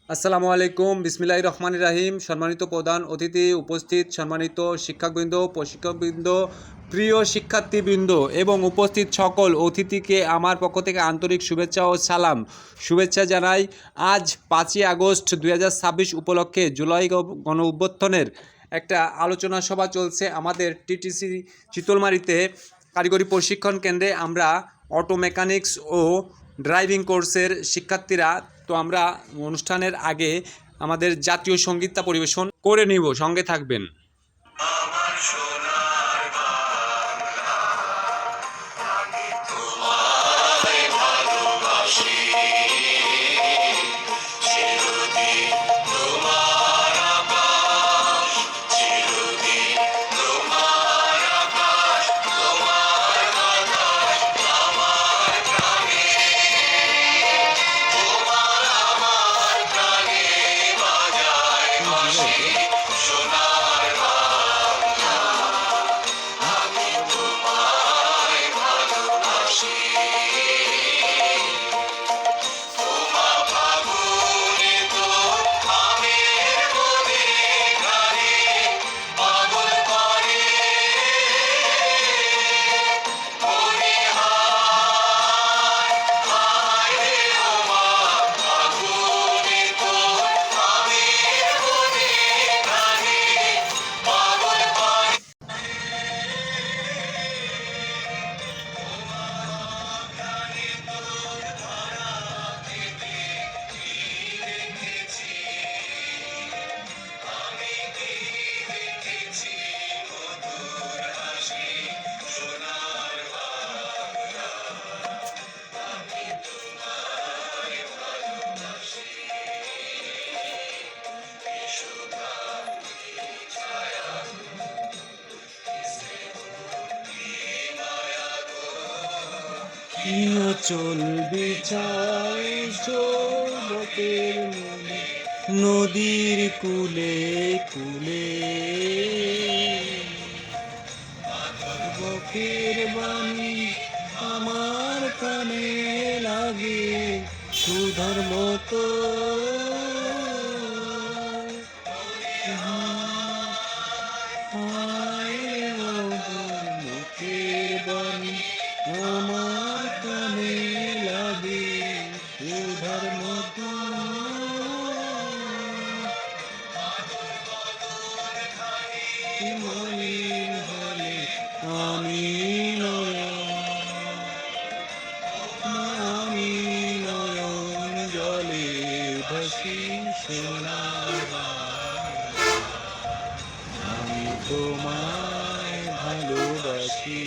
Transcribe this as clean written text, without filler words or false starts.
আসসালামু আলাইকুম, বিসমিল্লাহির রহমানির রাহিম। সম্মানিত প্রধান অতিথি উপস্থিত, সম্মানিত শিক্ষকবৃন্দ, প্রশিক্ষকবৃন্দ, প্রিয় শিক্ষার্থীবৃন্দ এবং উপস্থিত সকল অতিথিকে আমার পক্ষ থেকে আন্তরিক শুভেচ্ছা ও সালাম। শুভেচ্ছা জানাই। আজ 5ই আগস্ট 2026 উপলক্ষে জুলাই গণ অভ্যুত্থানের একটা আলোচনা সভা চলছে আমাদের টিটিসি চিতলমারীতে কারিগরি প্রশিক্ষণ কেন্দ্রে। আমরা অটো মেকানিক্স ও ড্রাইভিং কোর্সের শিক্ষার্থীরা তো আমরা অনুষ্ঠানের আগে আমাদের জাতীয় সঙ্গীতটা পরিবেশন করে নিব, সঙ্গে থাকবেন। চল বিচার সৌবতের মনে নদীর কুলে কুলে বকের বাণী আমার কানে লাগে সুধার মতো। মুখের বাণী আমার কানে লাগে সুধার মতো। আমি নয়ন জলে ভাসি সোনার, আমি তোমায় ভালোবাসি।